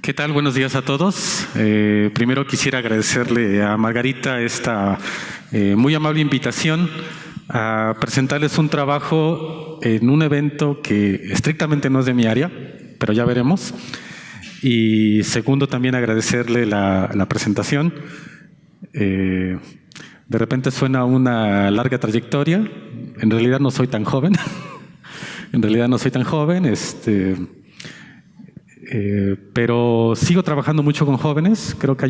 ¿Qué tal? Buenos días a todos. Primero quisiera agradecerle a Margarita esta muy amable invitación a presentarles un trabajo en un evento que estrictamente no es de mi área, pero ya veremos. Y segundo, también agradecerle la presentación. De repente suena una larga trayectoria. En realidad no soy tan joven. Pero sigo trabajando mucho con jóvenes. Creo que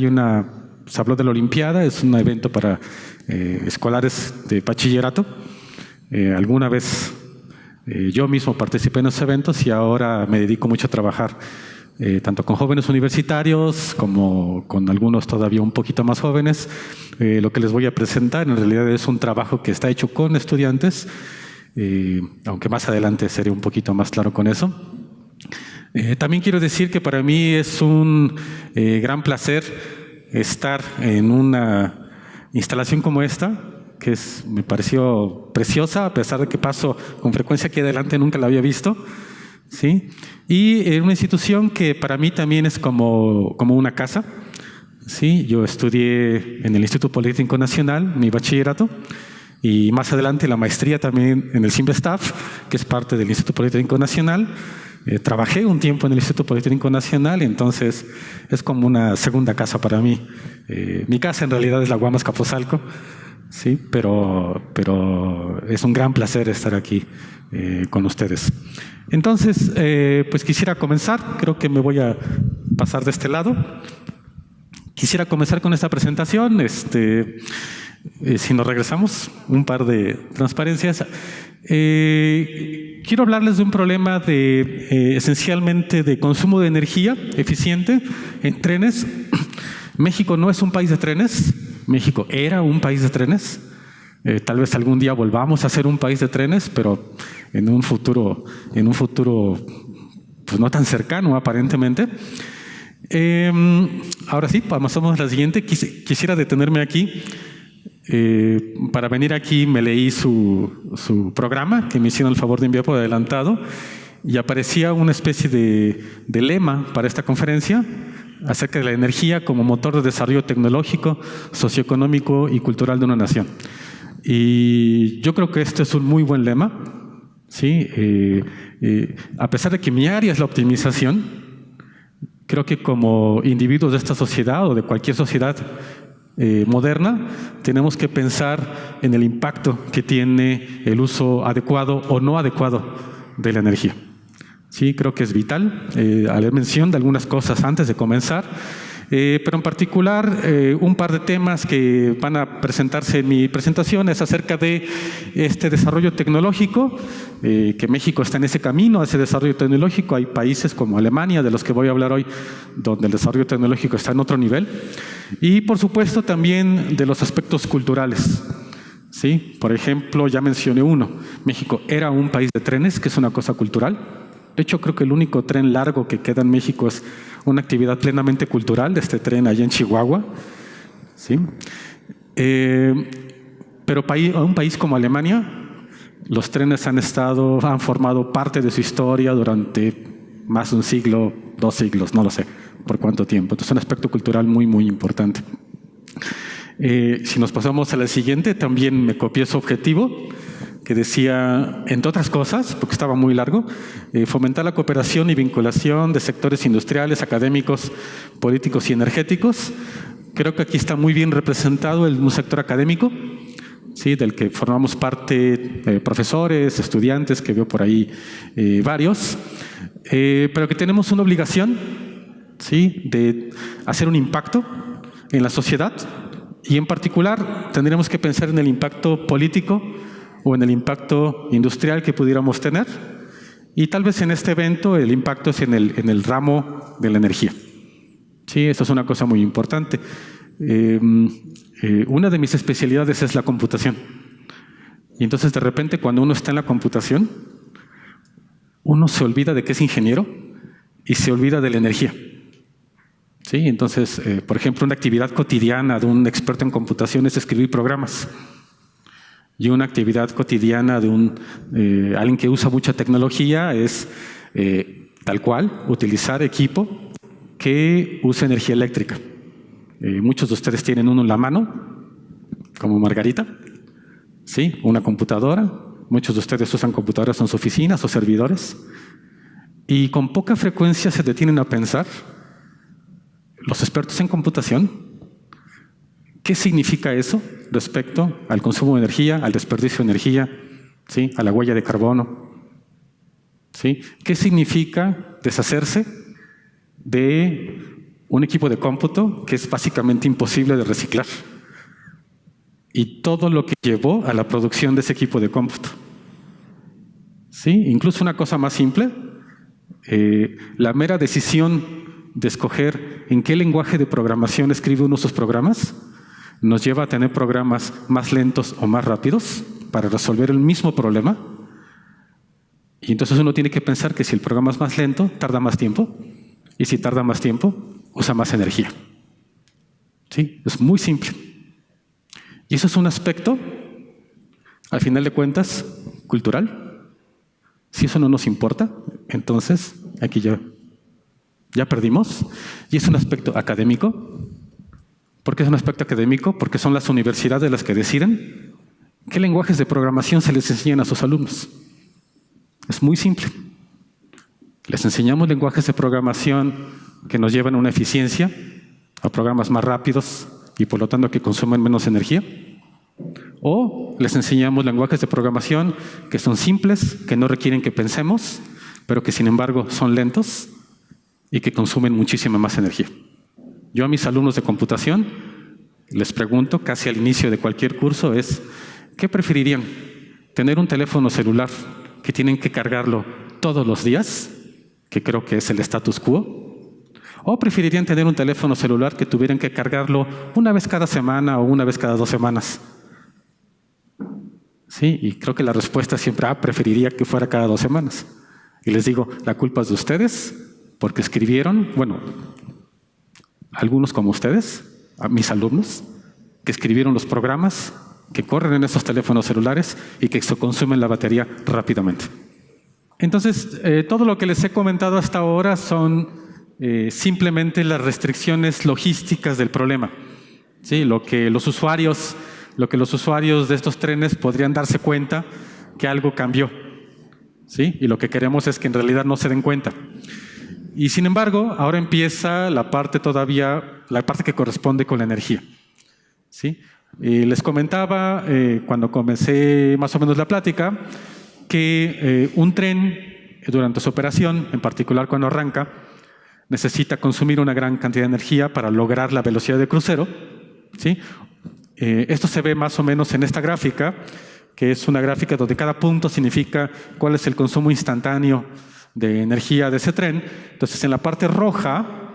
se habló de la Olimpiada, es un evento para escolares de bachillerato. Alguna vez yo mismo participé en esos eventos y ahora me dedico mucho a trabajar tanto con jóvenes universitarios como con algunos todavía un poquito más jóvenes. Lo que les voy a presentar en realidad es un trabajo que está hecho con estudiantes, aunque más adelante seré un poquito más claro con eso. También quiero decir que para mí es un gran placer estar en una instalación como esta, que me pareció preciosa, a pesar de que paso con frecuencia aquí adelante, nunca la había visto, ¿sí? Y en una institución que para mí también es como una casa, ¿sí? Yo estudié en el Instituto Politécnico Nacional, mi bachillerato, y más adelante la maestría también en el CIMBESTAF, que es parte del Instituto Politécnico Nacional. Trabajé un tiempo en el Instituto Politécnico Nacional, entonces es como una segunda casa para mí. Mi casa en realidad es la Guamas Capozalco, sí, pero es un gran placer estar aquí con ustedes. Entonces, pues quisiera comenzar, creo que me voy a pasar de este lado. Quisiera comenzar con esta presentación. Si nos regresamos, un par de transparencias. Quiero hablarles de un problema esencialmente de consumo de energía eficiente en trenes. México no es un país de trenes, México era un país de trenes. Tal vez algún día volvamos a ser un país de trenes, pero en un futuro pues no tan cercano aparentemente. Ahora sí, pasamos a la siguiente. Quisiera detenerme aquí. Para venir aquí me leí su programa, que me hicieron el favor de enviar por adelantado, y aparecía una especie de lema para esta conferencia acerca de la energía como motor de desarrollo tecnológico, socioeconómico y cultural de una nación. Y yo creo que este es un muy buen lema, ¿sí? A pesar de que mi área es la optimización, creo que como individuos de esta sociedad o de cualquier sociedad moderna, tenemos que pensar en el impacto que tiene el uso adecuado o no adecuado de la energía. Sí, creo que es vital hacer mención de algunas cosas antes de comenzar, pero en particular un par de temas que van a presentarse en mi presentación es acerca de este desarrollo tecnológico, que México está en ese camino, ese desarrollo tecnológico. Hay países como Alemania, de los que voy a hablar hoy, donde el desarrollo tecnológico está en otro nivel. Y por supuesto también de los aspectos culturales, ¿sí? Por ejemplo, ya mencioné uno, México era un país de trenes, que es una cosa cultural. De hecho, creo que el único tren largo que queda en México es una actividad plenamente cultural, de este tren allá en Chihuahua, ¿sí? Pero un país como Alemania, los trenes han formado parte de su historia durante más de un siglo, 2 siglos, no lo sé por cuánto tiempo. Entonces es un aspecto cultural muy, muy importante. Si nos pasamos a la siguiente, también me copié su objetivo, que decía, entre otras cosas, porque estaba muy largo, fomentar la cooperación y vinculación de sectores industriales, académicos, políticos y energéticos. Creo que aquí está muy bien representado un sector académico, ¿sí? Del que formamos parte profesores, estudiantes, que veo por ahí varios, pero que tenemos una obligación, ¿sí? De hacer un impacto en la sociedad, y en particular tendremos que pensar en el impacto político o en el impacto industrial que pudiéramos tener, y tal vez en este evento el impacto es en el ramo de la energía. Sí, eso es una cosa muy importante. Una de mis especialidades es la computación, y entonces de repente cuando uno está en la computación, uno se olvida de que es ingeniero y se olvida de la energía. Sí, entonces, por ejemplo, una actividad cotidiana de un experto en computación es escribir programas. Y una actividad cotidiana de alguien que usa mucha tecnología es tal cual utilizar equipo que use energía eléctrica. Muchos de ustedes tienen uno en la mano, como Margarita, ¿sí? Una computadora. Muchos de ustedes usan computadoras en sus oficinas o servidores. Y con poca frecuencia se detienen a pensar, los expertos en computación, ¿qué significa eso respecto al consumo de energía, al desperdicio de energía, ¿sí? A la huella de carbono? ¿Sí? ¿Qué significa deshacerse de un equipo de cómputo que es básicamente imposible de reciclar? Y todo lo que llevó a la producción de ese equipo de cómputo. ¿Sí? Incluso una cosa más simple, la mera decisión de escoger en qué lenguaje de programación escribe uno sus programas nos lleva a tener programas más lentos o más rápidos para resolver el mismo problema. Y entonces uno tiene que pensar que si el programa es más lento, tarda más tiempo. Y si tarda más tiempo, usa más energía. ¿Sí? Es muy simple. Y eso es un aspecto, al final de cuentas, cultural. Si eso no nos importa, entonces aquí ya perdimos. Y es un aspecto académico. ¿Por qué es un aspecto académico? Porque son las universidades las que deciden qué lenguajes de programación se les enseñan a sus alumnos. Es muy simple. Les enseñamos lenguajes de programación que nos llevan a una eficiencia, a programas más rápidos y por lo tanto que consumen menos energía. O les enseñamos lenguajes de programación que son simples, que no requieren que pensemos, pero que sin embargo son lentos y que consumen muchísima más energía. Yo a mis alumnos de computación les pregunto casi al inicio de cualquier curso es, ¿qué preferirían? ¿Tener un teléfono celular que tienen que cargarlo todos los días, que creo que es el status quo? ¿O preferirían tener un teléfono celular que tuvieran que cargarlo una vez cada semana o una vez cada 2 semanas? Sí, y creo que la respuesta siempre, preferiría que fuera cada 2 semanas. Y les digo, la culpa es de ustedes, porque escribieron, bueno, algunos como ustedes, a mis alumnos, que escribieron los programas que corren en esos teléfonos celulares y que consumen la batería rápidamente. Entonces, todo lo que les he comentado hasta ahora son simplemente las restricciones logísticas del problema. ¿Sí? Lo que los usuarios de estos trenes podrían darse cuenta que algo cambió. ¿Sí? Y lo que queremos es que en realidad no se den cuenta. Y sin embargo, ahora empieza la parte que corresponde con la energía. ¿Sí? Les comentaba cuando comencé más o menos la plática que un tren durante su operación, en particular cuando arranca, necesita consumir una gran cantidad de energía para lograr la velocidad de crucero. ¿Sí? Esto se ve más o menos en esta gráfica, que es una gráfica donde cada punto significa cuál es el consumo instantáneo de energía de ese tren. Entonces, en la parte roja,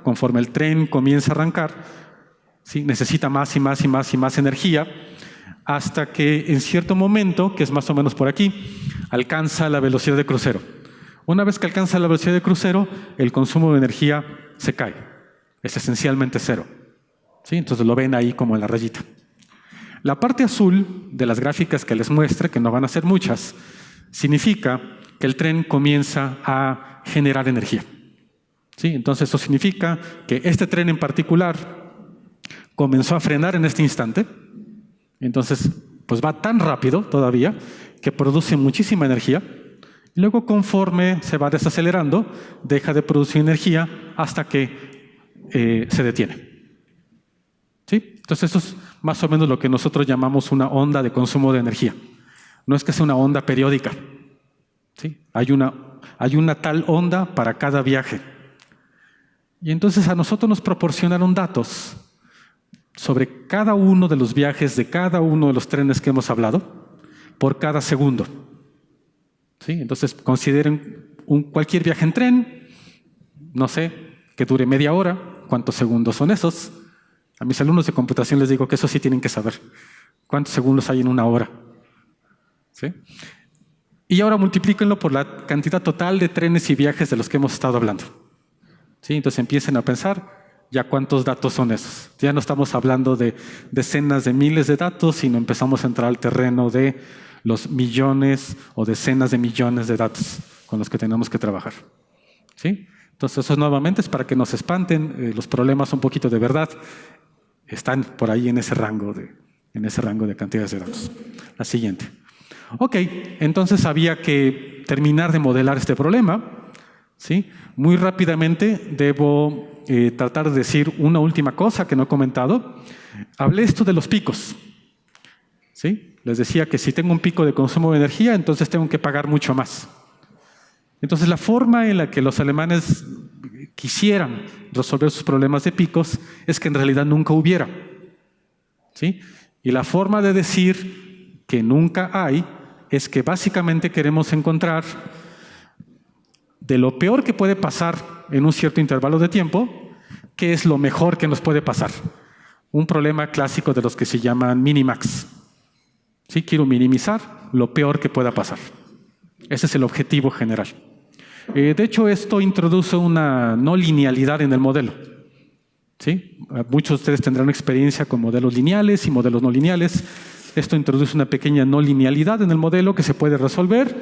conforme el tren comienza a arrancar, ¿sí? Necesita más y más y más y más energía, hasta que en cierto momento, que es más o menos por aquí, alcanza la velocidad de crucero. Una vez que alcanza la velocidad de crucero, el consumo de energía se cae. Es esencialmente cero. ¿Sí? Entonces lo ven ahí como en la rayita. La parte azul de las gráficas que les muestre, que no van a ser muchas, significa que el tren comienza a generar energía. ¿Sí? Entonces eso significa que este tren en particular comenzó a frenar en este instante. Entonces, pues va tan rápido todavía que produce muchísima energía. Y luego, conforme se va desacelerando, deja de producir energía hasta que se detiene. ¿Sí? Entonces, eso es más o menos lo que nosotros llamamos una onda de consumo de energía. No es que sea una onda periódica. ¿Sí? Hay una tal onda para cada viaje. Y entonces a nosotros nos proporcionaron datos sobre cada uno de los viajes de cada uno de los trenes que hemos hablado por cada segundo. ¿Sí? Entonces consideren cualquier viaje en tren, no sé, que dure media hora, ¿cuántos segundos son esos? A mis alumnos de computación les digo que eso sí tienen que saber. ¿Cuántos segundos hay en una hora? ¿Sí? Y ahora multiplíquenlo por la cantidad total de trenes y viajes de los que hemos estado hablando. ¿Sí? Entonces empiecen a pensar ya cuántos datos son esos. Ya no estamos hablando de decenas de miles de datos, sino empezamos a entrar al terreno de los millones o decenas de millones de datos con los que tenemos que trabajar. ¿Sí? Entonces, eso nuevamente es para que nos espanten. Los problemas un poquito de verdad están por ahí en ese rango de cantidades de datos. La siguiente. Ok, entonces había que terminar de modelar este problema. ¿Sí? Muy rápidamente debo tratar de decir una última cosa que no he comentado. Hablé esto de los picos. ¿Sí? Les decía que si tengo un pico de consumo de energía, entonces tengo que pagar mucho más. Entonces, la forma en la que los alemanes quisieran resolver sus problemas de picos es que en realidad nunca hubiera. ¿Sí? Y la forma de decir que nunca hay es que básicamente queremos encontrar de lo peor que puede pasar en un cierto intervalo de tiempo, qué es lo mejor que nos puede pasar. Un problema clásico de los que se llaman minimax. ¿Sí? Quiero minimizar lo peor que pueda pasar. Ese es el objetivo general. De hecho, esto introduce una no linealidad en el modelo. ¿Sí? Muchos de ustedes tendrán experiencia con modelos lineales y modelos no lineales. Esto introduce una pequeña no linealidad en el modelo que se puede resolver.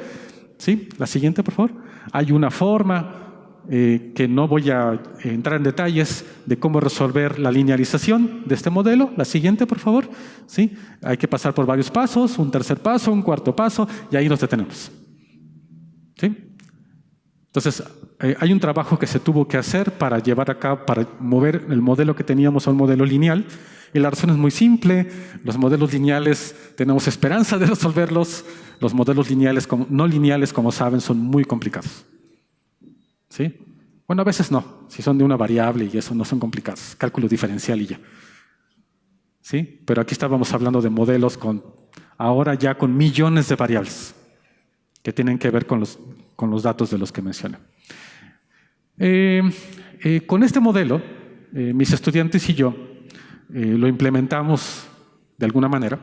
¿Sí? La siguiente, por favor. Hay una forma que no voy a entrar en detalles de cómo resolver la linealización de este modelo. La siguiente, por favor. ¿Sí? Hay que pasar por varios pasos, un tercer paso, un cuarto paso, y ahí nos detenemos. ¿Sí? Entonces, hay un trabajo que se tuvo que hacer para llevar a cabo, para mover el modelo que teníamos a un modelo lineal. Y la razón es muy simple. Los modelos lineales tenemos esperanza de resolverlos. Los modelos lineales, no lineales, como saben, son muy complicados. ¿Sí? Bueno, a veces no. Si son de una variable y eso no son complicados. Cálculo diferencial y ya. ¿Sí? Pero aquí estábamos hablando de modelos ahora ya con millones de variables que tienen que ver con los datos de los que mencioné. Con este modelo, mis estudiantes y yo lo implementamos de alguna manera.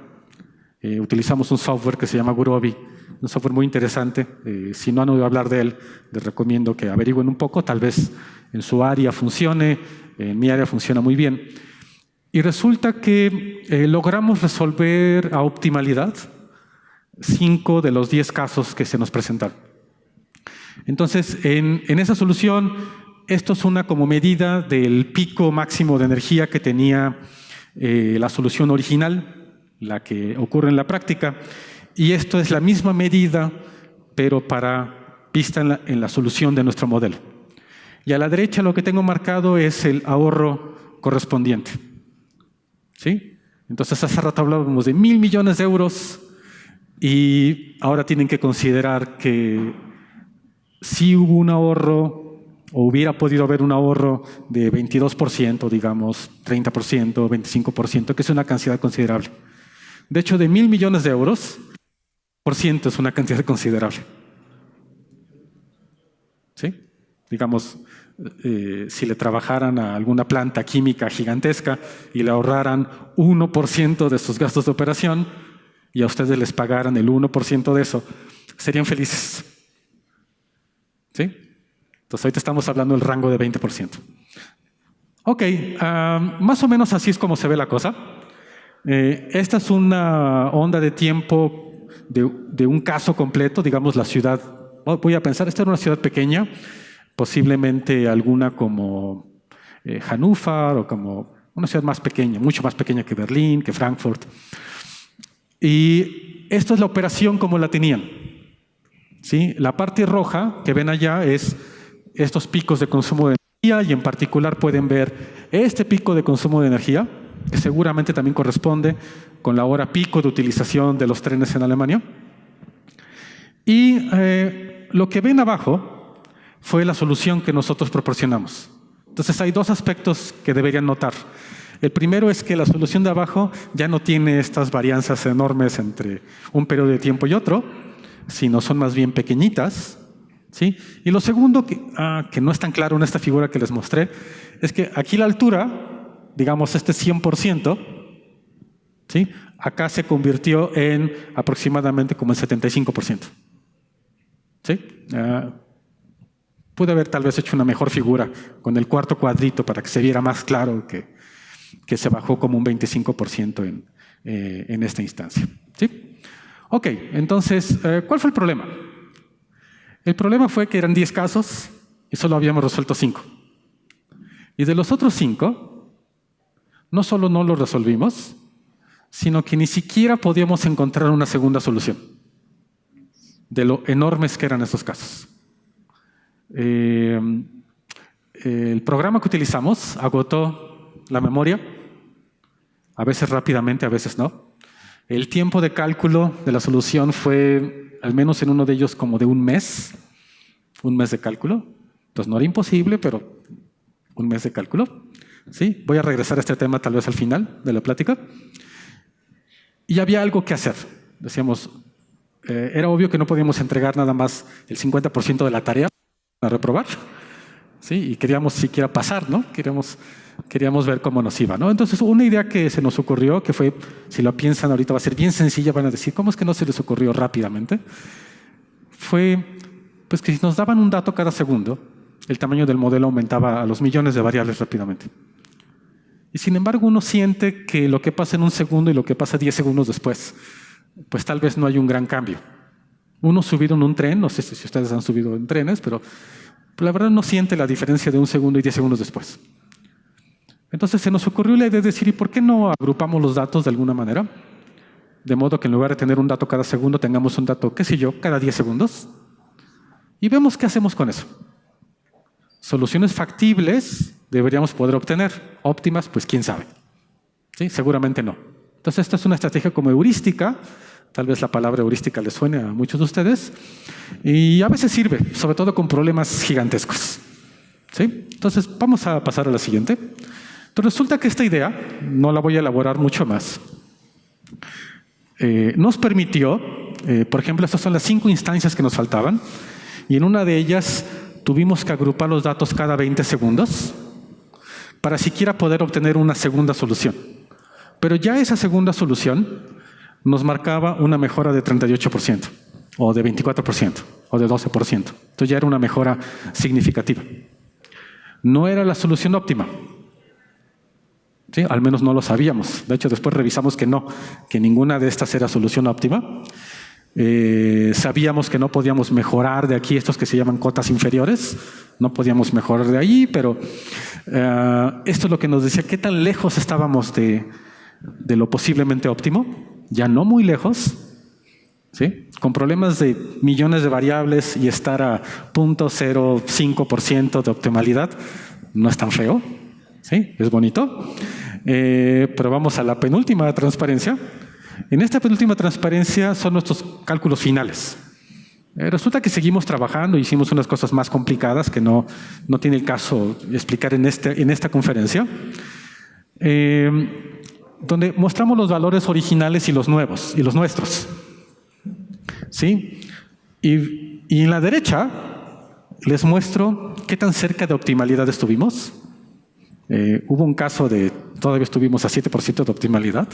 Utilizamos un software que se llama Gurobi, un software muy interesante. Si no han oído hablar de él, les recomiendo que averigüen un poco. Tal vez en su área funcione, en mi área funciona muy bien. Y resulta que logramos resolver a optimalidad 5 de los 10 casos que se nos presentaron. Entonces, en esa solución, esto es una como medida del pico máximo de energía que tenía la solución original, la que ocurre en la práctica, y esto es la misma medida, pero vista en la solución de nuestro modelo. Y a la derecha lo que tengo marcado es el ahorro correspondiente. ¿Sí? Entonces, hace rato hablábamos de 1.000 millones de euros y ahora tienen que considerar que si hubo un ahorro o hubiera podido haber un ahorro de 22%, digamos, 30%, 25%, que es una cantidad considerable. De hecho, de 1.000 millones de euros, % es una cantidad considerable. ¿Sí? Digamos, si le trabajaran a alguna planta química gigantesca y le ahorraran 1% de sus gastos de operación y a ustedes les pagaran el 1% de eso, serían felices. ¿Sí? Entonces, ahorita estamos hablando del rango de 20%. Ok, más o menos así es como se ve la cosa. Esta es una onda de tiempo de un caso completo, digamos la ciudad. Voy a pensar, esta era una ciudad pequeña, posiblemente alguna como Hannover o como una ciudad más pequeña, mucho más pequeña que Berlín, que Frankfurt. Y esto es la operación como la tenían. ¿Sí? La parte roja que ven allá es estos picos de consumo de energía y en particular pueden ver este pico de consumo de energía, que seguramente también corresponde con la hora pico de utilización de los trenes en Alemania. Y lo que ven abajo fue la solución que nosotros proporcionamos. Entonces hay dos aspectos que deberían notar. El primero es que la solución de abajo ya no tiene estas varianzas enormes entre un periodo de tiempo y otro, sino son más bien pequeñitas. ¿Sí? Y lo segundo, que no es tan claro en esta figura que les mostré, es que aquí la altura, digamos este 100%, ¿sí? Acá se convirtió en aproximadamente como el 75%. ¿Sí? Pude haber tal vez hecho una mejor figura con el cuarto cuadrito para que se viera más claro que se bajó como un 25% en esta instancia. ¿Sí? Ok, entonces, ¿cuál fue el problema? El problema fue que eran 10 casos, y solo habíamos resuelto 5. Y de los otros 5, no solo no los resolvimos, sino que ni siquiera podíamos encontrar una segunda solución, de lo enormes que eran esos casos. El programa que utilizamos agotó la memoria, a veces rápidamente, a veces no. El tiempo de cálculo de la solución fue, al menos en uno de ellos, como de un mes de cálculo. Entonces no era imposible, pero un mes de cálculo. ¿Sí? Voy a regresar a este tema tal vez al final de la plática. Y había algo que hacer. Decíamos, era obvio que no podíamos entregar nada más el 50% de la tarea a reprobar. ¿Sí? Y queríamos siquiera pasar, ¿no? Queríamos ver cómo nos iba, ¿no? Entonces, una idea que se nos ocurrió, que fue, si lo piensan ahorita va a ser bien sencilla, van a decir, ¿cómo es que no se les ocurrió rápidamente? Fue, pues que si nos daban un dato cada segundo, el tamaño del modelo aumentaba a los millones de variables rápidamente. Y sin embargo, uno siente que lo que pasa en un segundo y lo que pasa 10 segundos después, pues tal vez no hay un gran cambio. Uno subido en un tren, no sé si ustedes han subido en trenes, pero la verdad no siente la diferencia de un segundo y 10 segundos después. Entonces se nos ocurrió la idea de decir, ¿y por qué no agrupamos los datos de alguna manera? De modo que en lugar de tener un dato cada segundo, tengamos un dato, qué sé yo, cada 10 segundos. Y vemos qué hacemos con eso. Soluciones factibles deberíamos poder obtener. Óptimas, pues quién sabe. ¿Sí? Seguramente no. Entonces esta es una estrategia como heurística. Tal vez la palabra heurística les suene a muchos de ustedes. Y a veces sirve, sobre todo con problemas gigantescos. ¿Sí? Entonces vamos a pasar a la siguiente. Entonces resulta que esta idea, no la voy a elaborar mucho más, nos permitió, por ejemplo, estas son las 5 instancias que nos faltaban, y en una de ellas tuvimos que agrupar los datos cada 20 segundos para siquiera poder obtener una segunda solución. Pero ya esa segunda solución nos marcaba una mejora de 38%, o de 24%, o de 12%. Entonces ya era una mejora significativa. No era la solución óptima. ¿Sí? Al menos no lo sabíamos. De hecho, después revisamos que no, que ninguna de estas era solución óptima. Sabíamos que no podíamos mejorar de aquí, estos que se llaman cotas inferiores, no podíamos mejorar de ahí, pero esto es lo que nos decía qué tan lejos estábamos de lo posiblemente óptimo, ya no muy lejos, ¿sí? Con problemas de millones de variables y estar a 0.05% de optimalidad, no es tan feo, ¿sí? Es bonito, pero vamos a la penúltima transparencia. En esta penúltima transparencia son nuestros cálculos finales. Resulta que seguimos trabajando, hicimos unas cosas más complicadas que no tiene el caso explicar en esta conferencia, donde mostramos los valores originales y los nuevos, y los nuestros. ¿Sí? Y en la derecha les muestro qué tan cerca de optimalidad estuvimos. Hubo un caso de, todavía estuvimos a 7% de optimalidad.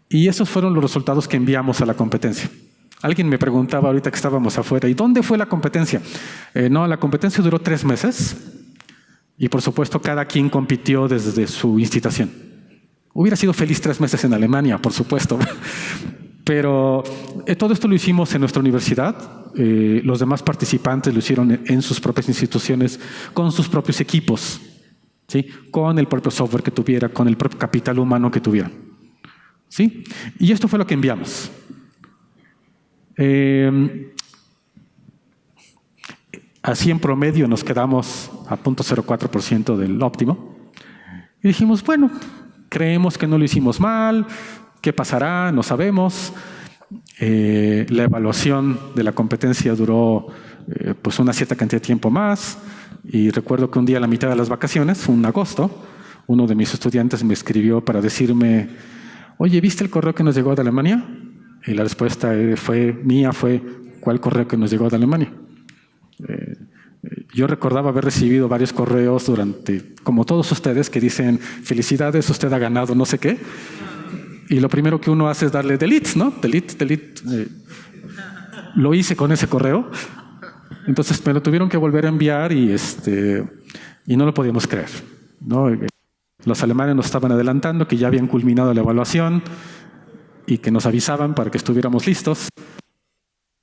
Y esos fueron los resultados que enviamos a la competencia. Alguien me preguntaba ahorita que estábamos afuera, ¿y dónde fue la competencia? No, la competencia duró 3 meses y por supuesto cada quien compitió desde su institución. Hubiera sido feliz 3 meses en Alemania, por supuesto, pero todo esto lo hicimos en nuestra universidad. Los demás participantes lo hicieron en sus propias instituciones, con sus propios equipos, ¿sí? Con el propio software que tuviera, con el propio capital humano que tuvieran. ¿Sí? Y esto fue lo que enviamos. Así en promedio nos quedamos a 0.04% del óptimo. Y dijimos, bueno, creemos que no lo hicimos mal, ¿qué pasará? No sabemos. La evaluación de la competencia duró pues una cierta cantidad de tiempo más. Y recuerdo que un día a la mitad de las vacaciones, un agosto, uno de mis estudiantes me escribió para decirme, oye, ¿viste el correo que nos llegó de Alemania? Y la respuesta fue, ¿cuál correo que nos llegó de Alemania? Yo recordaba haber recibido varios correos durante, como todos ustedes, que dicen, felicidades, usted ha ganado no sé qué. Y lo primero que uno hace es darle delete, ¿no? Delete. Lo hice con ese correo. Entonces me lo tuvieron que volver a enviar y no lo podíamos creer, ¿no? Los alemanes nos estaban adelantando que ya habían culminado la evaluación y que nos avisaban para que estuviéramos listos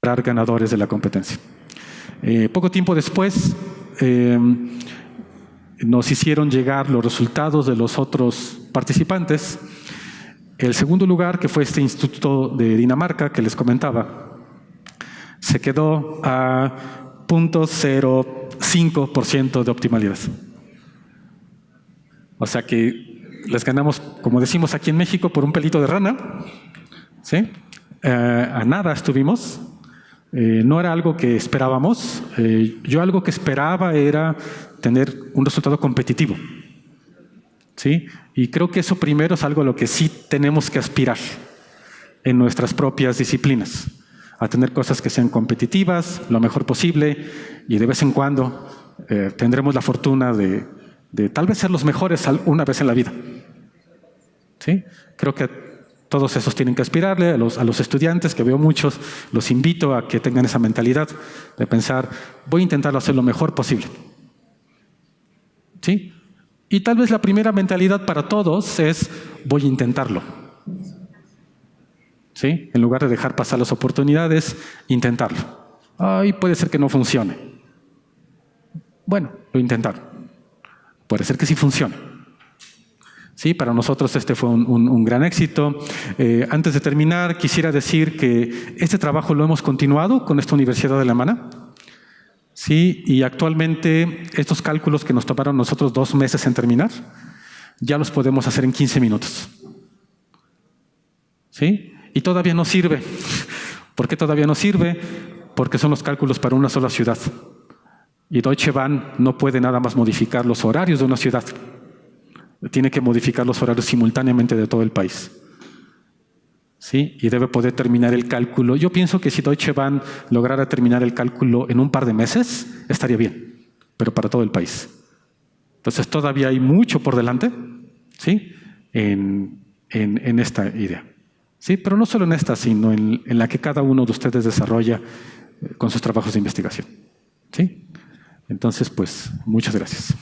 para ser ganadores de la competencia. Poco tiempo después nos hicieron llegar los resultados de los otros participantes. El segundo lugar, que fue este instituto de Dinamarca que les comentaba, se quedó a 0.05% de optimalidad. O sea que les ganamos, como decimos aquí en México, por un pelito de rana. ¿Sí? A nada estuvimos. No era algo que esperábamos. Yo algo que esperaba era tener un resultado competitivo. ¿Sí? Y creo que eso primero es algo a lo que sí tenemos que aspirar en nuestras propias disciplinas, a tener cosas que sean competitivas, lo mejor posible, y de vez en cuando tendremos la fortuna de tal vez ser los mejores una vez en la vida. ¿Sí? Creo que todos esos tienen que aspirarle. A los estudiantes, que veo muchos, los invito a que tengan esa mentalidad de pensar, voy a intentar hacer lo mejor posible. ¿Sí? Y tal vez la primera mentalidad para todos es, voy a intentarlo. ¿Sí? En lugar de dejar pasar las oportunidades, intentarlo. Ay, puede ser que no funcione. Bueno, lo intentaron. Puede ser que sí funcione. Sí, para nosotros este fue un gran éxito. Antes de terminar, quisiera decir que este trabajo lo hemos continuado con esta universidad alemana. Sí, y actualmente estos cálculos que nos tomaron nosotros 2 meses en terminar, ya los podemos hacer en 15 minutos. ¿Sí? Y todavía no sirve. ¿Por qué todavía no sirve? Porque son los cálculos para una sola ciudad. Y Deutsche Bahn no puede nada más modificar los horarios de una ciudad. Tiene que modificar los horarios simultáneamente de todo el país. ¿Sí? Y debe poder terminar el cálculo. Yo pienso que si Deutsche Bahn lograra terminar el cálculo en un par de meses, estaría bien, pero para todo el país. Entonces todavía hay mucho por delante, ¿sí? en esta idea. ¿Sí? Pero no solo en esta, sino en la que cada uno de ustedes desarrolla con sus trabajos de investigación. ¿Sí? Entonces, pues, muchas gracias.